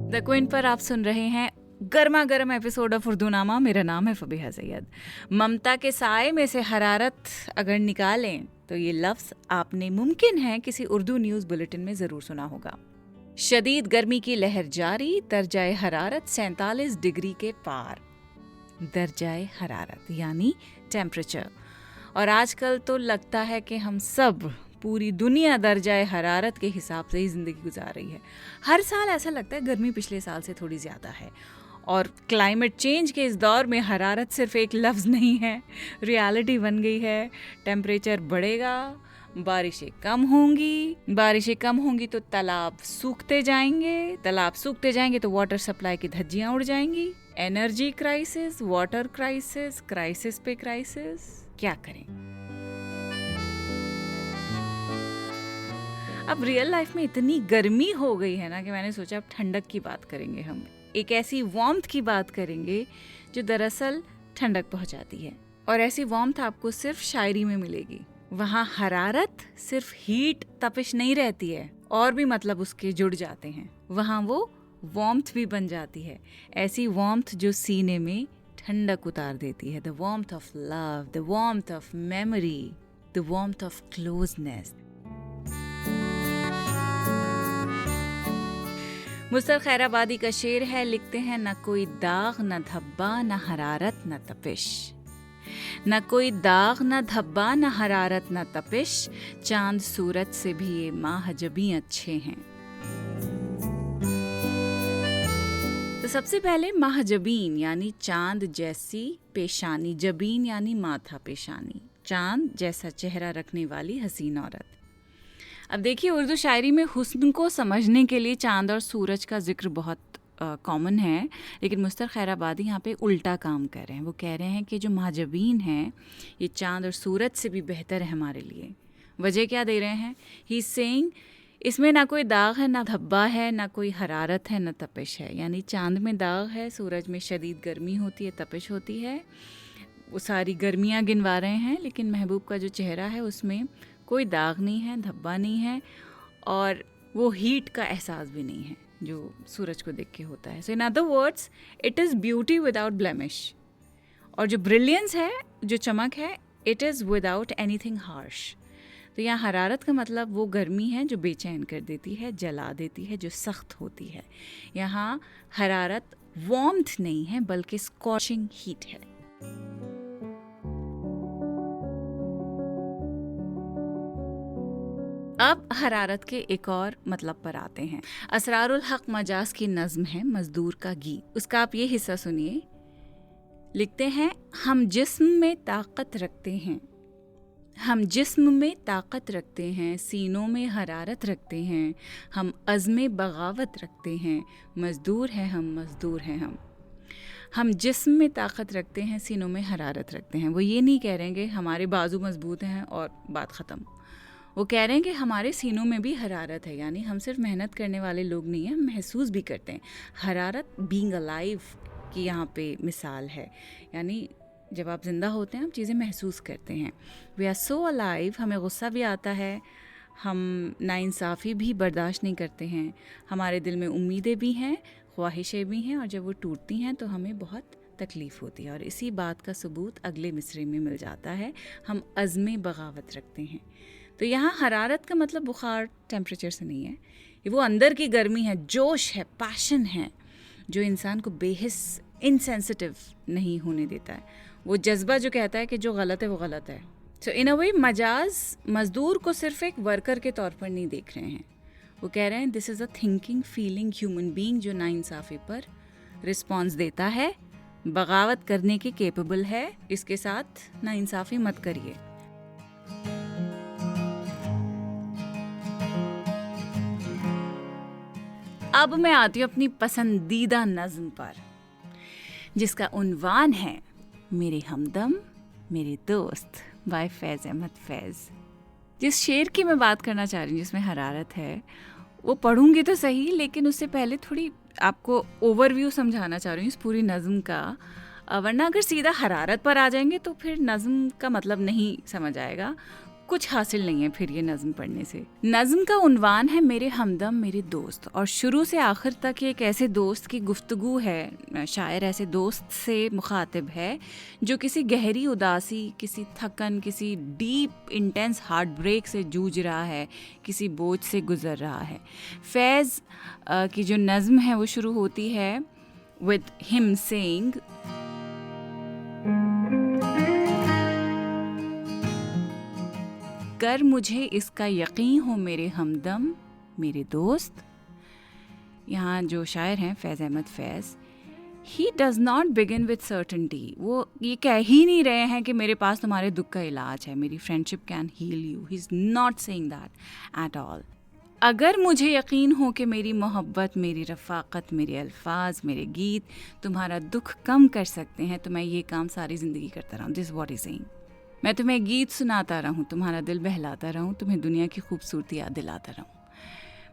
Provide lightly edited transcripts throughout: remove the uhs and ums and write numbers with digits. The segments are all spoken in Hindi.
द क्वीन पर आप सुन रहे हैं गर्मा गर्म एपिसोड ऑफ उर्दूनामा। मेरा नाम है फबीहा सैयद। ममता के साए में से हरारत अगर निकालें तो ये लफ्ज आपने मुमकिन है किसी उर्दू न्यूज़ बुलेटिन में ज़रूर सुना होगा। शदीद गर्मी की लहर जारी, दर्जाए हरारत 47 डिग्री के पार। दर्जाए हरारत यानी टेम्परेचर। और आजकल तो लगता है कि हम सब, पूरी दुनिया दर्जाए हरारत के हिसाब से ही ज़िंदगी गुजार रही है। हर साल ऐसा लगता है गर्मी पिछले साल से थोड़ी ज़्यादा है। और क्लाइमेट चेंज के इस दौर में हरारत सिर्फ एक लफ्ज़ नहीं है, रियलिटी बन गई है। टेम्परेचर बढ़ेगा, बारिशें कम होंगी तो तालाब सूखते जाएंगे तो वाटर सप्लाई की धज्जियाँ उड़ जाएंगी। Energy crisis, water crisis, crisis पे क्राइसिस, क्या करें। अब रियल लाइफ में इतनी गर्मी हो गई है ना कि मैंने सोचा अब ठंडक की बात करेंगे। हम एक ऐसी वार्मथ की बात करेंगे जो दरअसल ठंडक पहुंचाती है। और ऐसी वार्मथ आपको सिर्फ शायरी में मिलेगी। वहाँ हरारत सिर्फ हीट, तपिश नहीं रहती है, और भी मतलब उसके जुड़ जाते हैं। वहाँ वो वार्मथ भी बन जाती है, ऐसी वार्मथ जो सीने में ठंडक उतार देती है। The warmth of love, the warmth of memory, the warmth of closeness. Muztar Khairabadi का शेर है, लिखते हैं न कोई दाग न धब्बा न हरारत न तपिश। न कोई दाग न धब्बा न हरारत न तपिश, चांद सूरज से भी ये माह जबी अच्छे हैं। तो सबसे पहले माहजबीन यानी चांद जैसी पेशानी, जबीन यानी माथा, पेशानी, चांद जैसा चेहरा रखने वाली हसीन औरत। अब देखिए, उर्दू शायरी में हुस्न को समझने के लिए चांद और सूरज का जिक्र बहुत कॉमन है, लेकिन मुस्तर खैराबादी यहाँ पे उल्टा काम कर रहे हैं। वो कह रहे हैं कि जो माहजबीन हैं ये चांद और सूरज से भी बेहतर है हमारे लिए। वजह क्या दे रहे हैं? ही इज सेइंग इसमें ना कोई दाग है, ना धब्बा है, ना कोई हरारत है, ना तपिश है। यानी चांद में दाग है, सूरज में शदीद गर्मी होती है, तपिश होती है, वो सारी गर्मियाँ गिनवा रहे हैं। लेकिन महबूब का जो चेहरा है उसमें कोई दाग नहीं है, धब्बा नहीं है, और वो हीट का एहसास भी नहीं है जो सूरज को देख के होता है। So in other words, it is beauty without blemish. और जो ब्रिलियंस है, जो चमक है, it is without anything harsh. तो यहाँ हरारत का मतलब वो गर्मी है जो बेचैन कर देती है, जला देती है, जो सख्त होती है। यहाँ हरारत वार्मथ नहीं है बल्कि स्कॉचिंग हीट है। अब हरारत के एक और मतलब पर आते हैं। असरारुल हक मजाज की नज़्म है मजदूर का गीत, उसका आप ये हिस्सा सुनिए। लिखते हैं, हम जिस्म में ताकत रखते हैं, हम जिस्म में ताकत रखते हैं, सीनों में हरारत रखते हैं, हम अज़्म बगावत रखते हैं, मजदूर हैं हम, मजदूर हैं हम। हम जिस्म में ताकत रखते हैं, सीनों में हरारत रखते हैं। वो ये नहीं कह रहे हैं कि हमारे बाजू मजबूत हैं और बात ख़त्म। वो कह रहे हैं कि हमारे सीनों में भी हरारत है, यानी हम सिर्फ मेहनत करने वाले लोग नहीं हैं, हम महसूस भी करते हैं। हरारत बीइंग अलाइव की यहाँ पे मिसाल है, यानी जब आप ज़िंदा होते हैं आप चीज़ें महसूस करते हैं। वी आर सो अलाइव, हमें गुस्सा भी आता है, हम नाइंसाफ़ी भी बर्दाश्त नहीं करते हैं, हमारे दिल में उम्मीदें भी हैं, ख्वाहिशें भी हैं, और जब वो टूटती हैं तो हमें बहुत तकलीफ़ होती है। और इसी बात का सबूत अगले मिसरे में मिल जाता है, हम अज़्म बगावत रखते हैं। तो यहाँ हरारत का मतलब बुखार, टेम्परेचर से नहीं है, ये वो अंदर की गर्मी है, जोश है, पैशन है, जो इंसान को बेहिस, इनसेंसिटिव नहीं होने देता है। वो जज्बा जो कहता है कि जो गलत है वो गलत है। सो इन अ वे मजाज मजदूर को सिर्फ एक वर्कर के तौर पर नहीं देख रहे हैं, वो कह रहे हैं this is a thinking, feeling human being जो नाइंसाफ़ी पर रिस्पॉन्स देता है, बगावत करने के केपेबल है, इसके साथ नाइंसाफ़ी मत करिए। अब मैं आती हूँ अपनी पसंदीदा नज़्म पर, जिसका उन्वान है मेरे हमदम मेरे दोस्त बाय फैज़ अहमद फैज़। जिस शेर की मैं बात करना चाह रही हूँ जिसमें हरारत है, वो पढ़ूंगी तो सही, लेकिन उससे पहले थोड़ी आपको ओवरव्यू समझाना चाह रही हूँ इस पूरी नज़्म का, वरना अगर सीधा हरारत पर आ जाएंगे तो फिर नज़्म का मतलब नहीं समझ आएगा। कुछ हासिल नहीं है फिर ये नज़्म पढ़ने से। नज़्म का उन्वान है मेरे हमदम मेरे दोस्त, और शुरू से आखिर तक एक ऐसे दोस्त की गुफ्तगू है। शायर ऐसे दोस्त से मुखातिब है जो किसी गहरी उदासी, किसी थकन, किसी डीप इंटेंस हार्ट ब्रेक से जूझ रहा है, किसी बोझ से गुजर रहा है। फैज़ की जो नज़्म है वो शुरू होती है विद हिम सेइंग, कर मुझे इसका यकीन हो मेरे हमदम मेरे दोस्त। यहाँ जो शायर हैं Faiz Ahmad Faiz, he does not begin with certainty. वो ये कह ही नहीं रहे हैं कि मेरे पास तुम्हारे दुख का इलाज है, मेरी friendship can heal you. He is not saying that at all. अगर मुझे यकीन हो कि मेरी मोहब्बत, मेरी रफ़ाक़त, मेरे अल्फाज, मेरे गीत तुम्हारा दुख कम कर सकते हैं, तो मैं ये काम सारी ज़िंदगी करता रहूँ। This what is saying. मैं तुम्हें गीत सुनाता रहूँ, तुम्हारा दिल बहलाता रहूँ, तुम्हें दुनिया की खूबसूरती याद दिलाता रहूँ।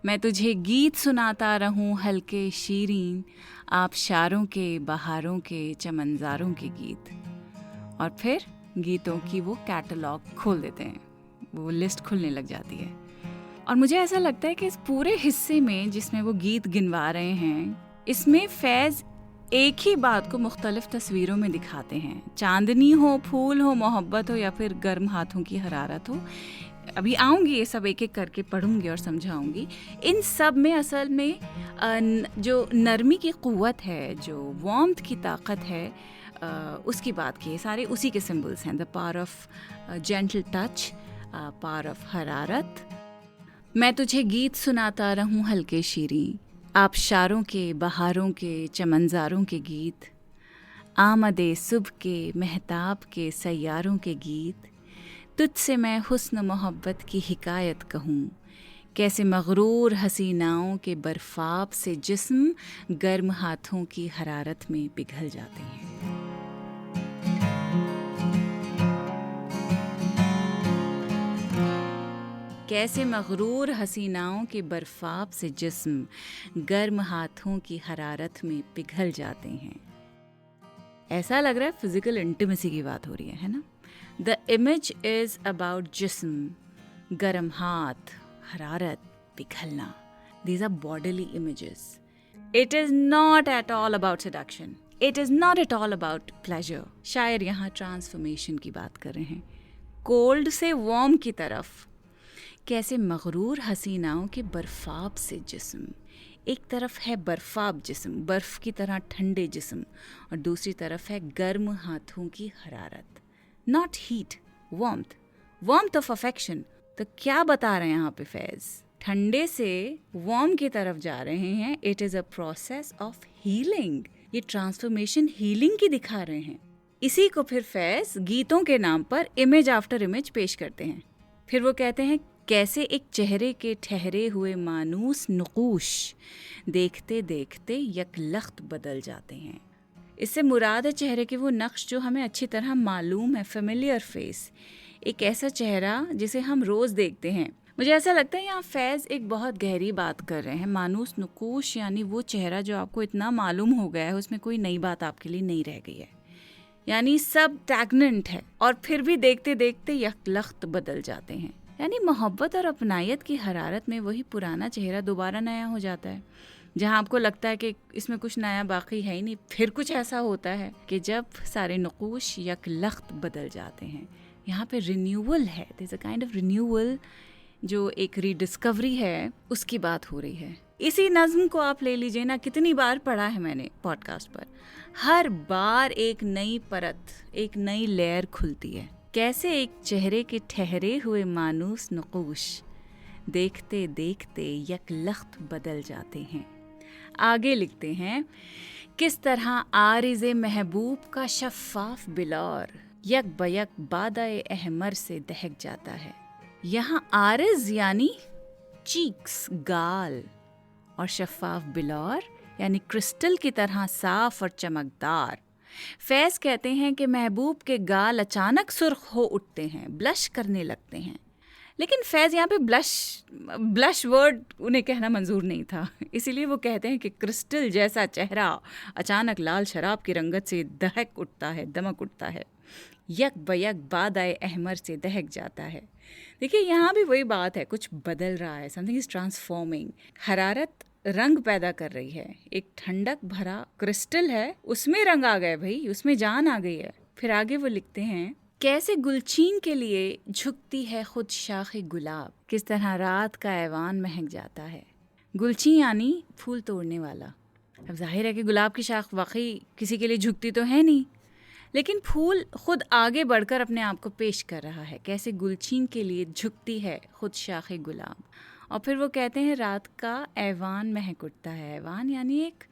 मैं तुझे गीत सुनाता रहूँ हल्के शीरीन, आबशारों के, बहारों के, चमनज़ारों के गीत। और फिर गीतों की वो कैटलॉग खोल देते हैं, वो लिस्ट खुलने लग जाती है। और मुझे ऐसा लगता है कि इस पूरे हिस्से में जिसमें वो गीत गिनवा रहे हैं, इसमें फैज़ एक ही बात को मुख्तलिफ तस्वीरों में दिखाते हैं। चांदनी हो, फूल हो, मोहब्बत हो, या फिर गर्म हाथों की हरारत हो। अभी आऊँगी, ये सब एक एक करके पढ़ूँगी और समझाऊँगी। इन सब में असल में जो नरमी की क़ुव्वत है, जो वार्मथ की ताकत है, उसकी बात की है। सारे उसी के सिंबल्स हैं। The power of gentle touch, power of हरारत। मैं तुझे गीत सुनाता रहूं हल्के शीरीं, आबशारों के, बहारों के, चमनज़ारों के गीत, आमदे सुबह के, महताब के, सैयारों के गीत। तुझसे मैं हुस्न मोहब्बत की हिकायत कहूँ, कैसे मगरूर हसीनाओं के बर्फाब से जिस्म गर्म हाथों की हरारत में पिघल जाते हैं। कैसे मगरूर हसीनाओं के बर्फाब से जिस्म गर्म हाथों की हरारत में पिघल जाते हैं। ऐसा लग रहा है फिजिकल इंटीमेसी की बात हो रही है ना? द इमेज इज अबाउट जिस्म, गर्म हाथ, हरारत, पिघलना। These are bodily images. It is not at all about seduction. It is not at all about pleasure. शायर यहाँ ट्रांसफॉर्मेशन की बात कर रहे हैं, कोल्ड से वार्म की तरफ। कैसे मगरूर हसीनाओं के बर्फाब से जिस्म, एक तरफ है बर्फाब जिस्म, बर्फ़ की तरह ठंडे जिस्म, और दूसरी तरफ है गर्म हाथों की हरारत। Not heat, warmth, warmth of affection. तो क्या बता रहे हैं यहाँ पे फैज़? ठंडे से वार्म की तरफ जा रहे हैं। It is a process of healing. ये ट्रांसफॉर्मेशन हीलिंग की दिखा रहे हैं। इसी को फिर फैज़ गीतों के नाम पर इमेज आफ्टर इमेज पेश करते हैं। फिर वो कहते हैं, कैसे एक चेहरे के ठहरे हुए मानूस नुकूश देखते देखते यकलख्त बदल जाते हैं। इससे मुराद है चेहरे के वो नक्श जो हमें अच्छी तरह मालूम है, फेमिलियर फेस, एक ऐसा चेहरा जिसे हम रोज़ देखते हैं। मुझे ऐसा लगता है यहाँ फैज़ एक बहुत गहरी बात कर रहे हैं। मानूस नुकूश यानी वो चेहरा जो आपको इतना मालूम हो गया है, उसमें कोई नई बात आपके लिए नहीं रह गई है, यानी सब स्टैग्नेंट है, और फिर भी देखते देखते यकलख्त बदल जाते हैं। यानी मोहब्बत और अपनायत की हरारत में वही पुराना चेहरा दोबारा नया हो जाता है। जहाँ आपको लगता है कि इसमें कुछ नया बाकी है ही नहीं, फिर कुछ ऐसा होता है कि जब सारे नक़ूश यकलख्त बदल जाते हैं। यहाँ पे रिन्यूअल है, there is a kind of renewal, जो एक रीडिस्कवरी है, उसकी बात हो रही है। इसी नज़्म को आप ले लीजिए ना, कितनी बार पढ़ा है मैंने पॉडकास्ट पर, हर बार एक नई परत, एक नई लेयर खुलती है। कैसे एक चेहरे के ठहरे हुए मानूस नक़ूश देखते देखते यकलख्त बदल जाते हैं। आगे लिखते हैं, किस तरह आरिज़े महबूब का शफ़ाफ़ बिलौर यक बयक बादाए अहमर से दहक जाता है। यहाँ आरिज़ यानी चीक्स, गाल, और शफ़ाफ़ बिलौर यानी क्रिस्टल की तरह साफ और चमकदार। फैज़ कहते हैं कि महबूब के गाल अचानक सुर्ख हो उठते हैं, ब्लश करने लगते हैं। लेकिन फैज़ यहाँ पे ब्लश वर्ड उन्हें कहना मंजूर नहीं था, इसीलिए वो कहते हैं कि क्रिस्टल जैसा चेहरा अचानक लाल शराब की रंगत से दहक उठता है, दमक उठता है। यक बयक बादाए अहमर से दहक जाता है। देखिए यहाँ भी वही बात है, कुछ बदल रहा है, समथिंग इज ट्रांसफॉर्मिंग। हरारत रंग पैदा कर रही है, एक ठंडक भरा क्रिस्टल है, उसमें रंग आ गए भाई, उसमें जान आ गई है। फिर आगे वो लिखते हैं, कैसे गुलचीन के लिए झुकती है खुद शाखे गुलाब, किस तरह रात का ऐवान महक जाता है। गुलची यानी फूल तोड़ने वाला। अब जाहिर है कि गुलाब की शाख वाकई किसी के लिए झुकती तो है नहीं, लेकिन फूल खुद आगे बढ़कर अपने आप को पेश कर रहा है। कैसे गुलचीन के लिए झुकती है खुद शाखे गुलाब। और फिर वो कहते हैं रात का ऐवान महक उठता है। ऐवान यानी एक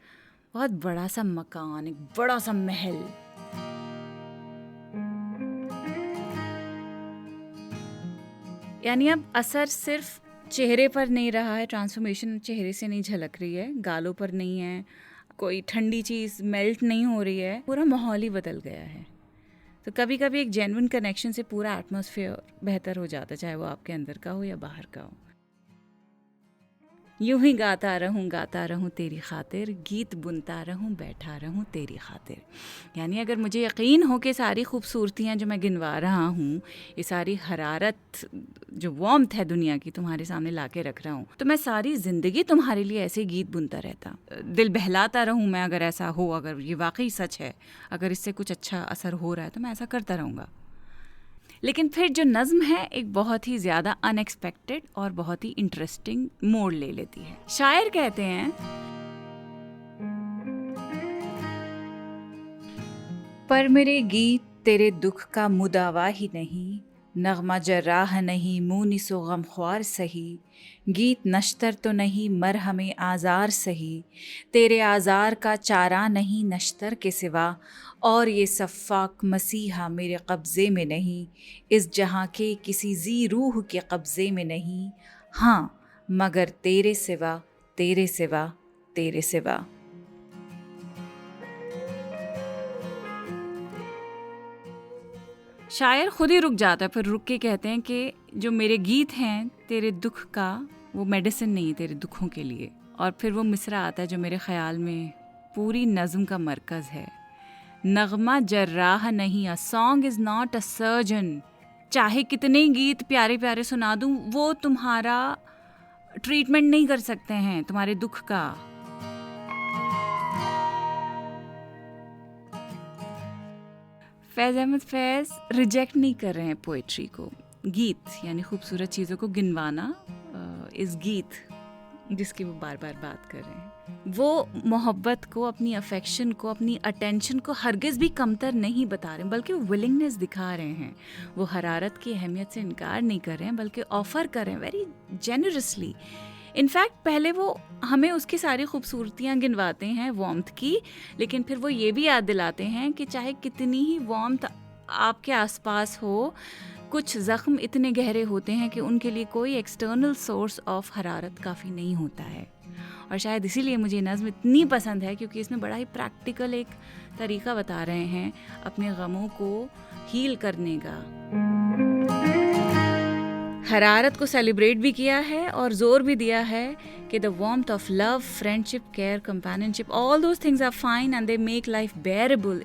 बहुत बड़ा सा मकान, एक बड़ा सा महल। यानी अब असर सिर्फ चेहरे पर नहीं रहा है, ट्रांसफॉर्मेशन चेहरे से नहीं झलक रही है, गालों पर नहीं है, कोई ठंडी चीज़ मेल्ट नहीं हो रही है, पूरा माहौल ही बदल गया है। तो कभी कभी एक जेन्युइन कनेक्शन से पूरा एटमॉस्फेयर बेहतर हो जाता है, चाहे वो आपके अंदर का हो या बाहर का हो। यूं ही गाता रहूं तेरी खातिर, गीत बुनता रहूं बैठा रहूं तेरी खातिर। यानी अगर मुझे यकीन हो कि सारी खूबसूरतियाँ जो मैं गिनवा रहा हूँ, ये सारी हरारत जो वार्मथ है दुनिया की तुम्हारे सामने ला के रख रहा हूँ, तो मैं सारी ज़िंदगी तुम्हारे लिए ऐसे गीत बुनता रहता, दिल बहलाता रहूँ मैं। अगर ऐसा हो, अगर ये वाकई सच है, अगर इससे कुछ अच्छा असर हो रहा है, तो मैं ऐसा करता रहूँगा। लेकिन फिर जो नज़्म है एक बहुत ही ज़्यादा अनएक्सपेक्टेड और बहुत ही इंटरेस्टिंग मोड़ ले लेती है। शायर कहते हैं, पर मेरे गीत तेरे दुख का मुदावा ही नहीं, नगमा जर्राह नहीं मुनिसो गमख्वार सही, गीत नश्तर तो नहीं मरहमे आज़ार सही, तेरे आज़ार का चारा नहीं नश्तर के सिवा, और ये सफ़ाक मसीहा मेरे कब्ज़े में नहीं, इस जहाँ के किसी जी रूह के कब्ज़े में नहीं, हाँ मगर तेरे सिवा तेरे सिवा तेरे सिवा। शायर खुद ही रुक जाता है, फिर रुक के कहते हैं कि जो मेरे गीत हैं तेरे दुख का वो मेडिसिन नहीं है तेरे दुखों के लिए। और फिर वो मिसरा आता है जो मेरे ख़्याल में पूरी नज़्म का मरकज़ है। नगमा जर्राह नहीं, a song is not a surgeon. चाहे कितने गीत प्यारे प्यारे सुना दूँ, वो तुम्हारा ट्रीटमेंट नहीं कर सकते हैं तुम्हारे दुख का। फैज़ अहमद फैज़ रिजेक्ट नहीं कर रहे हैं पोइट्री को। गीत यानी खूबसूरत चीज़ों को गिनवाना, इस गीत जिसकी वो बार बार बात कर रहे हैं, वो मोहब्बत को, अपनी अफेक्शन को, अपनी अटेंशन को हरगिज़ भी कमतर नहीं बता रहे, बल्कि वो विलिंगनेस दिखा रहे हैं। वो हरारत की अहमियत से इनकार नहीं कर रहे हैं, बल्कि ऑफ़र कर रहे हैं वेरी जेनरसली। इनफैक्ट पहले वो हमें उसकी सारी खूबसूरतियाँ गिनवाते हैं वार्मथ की, लेकिन फिर वो ये भी याद दिलाते हैं कि चाहे कितनी ही वार्मथ आपके आसपास हो, कुछ ज़ख्म इतने गहरे होते हैं कि उनके लिए कोई एक्सटर्नल सोर्स ऑफ हरारत काफ़ी नहीं होता है। और शायद इसीलिए मुझे ये नज़्म इतनी पसंद है, क्योंकि इसमें बड़ा ही प्रैक्टिकल एक तरीका बता रहे हैं अपने गमों को हील करने का। हरारत को सेलिब्रेट भी किया है और जोर भी दिया है कि the warmth of love, friendship, care, companionship, all those things are fine and they make life bearable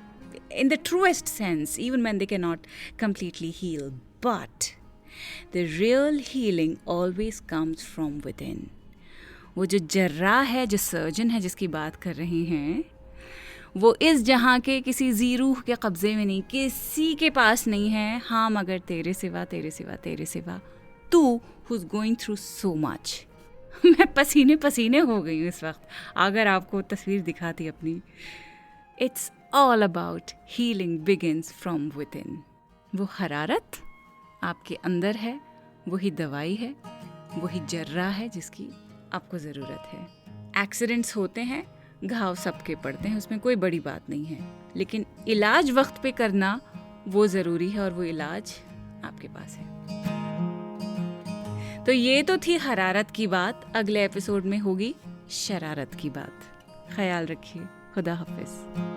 in the truest sense, even when they cannot completely heal. But the real healing always comes from within. वो जो जर्रा है, जो सर्जन है जिसकी बात कर रहे हैं, वो इस जहाँ के किसी जी रूह के कब्ज़े में नहीं, किसी के पास नहीं है, हाँ मगर तेरे सिवा तेरे सिवा तेरे सिवा, तू who's going through so much. मैं पसीने पसीने हो गई हूँ इस वक्त अगर आपको तस्वीर दिखाती अपनी। It's all about healing begins from within. वो हरारत आपके अंदर है, वही दवाई है, वही जर्रा है जिसकी आपको ज़रूरत है। एक्सीडेंट्स होते हैं, घाव सबके पड़ते हैं, उसमें कोई बड़ी बात नहीं है, लेकिन इलाज वक्त पे करना वो ज़रूरी है, और वो इलाज आपके पास है। तो ये तो थी हरारत की बात। अगले एपिसोड में होगी शरारत की बात। ख्याल रखिए। खुदा हाफिज़।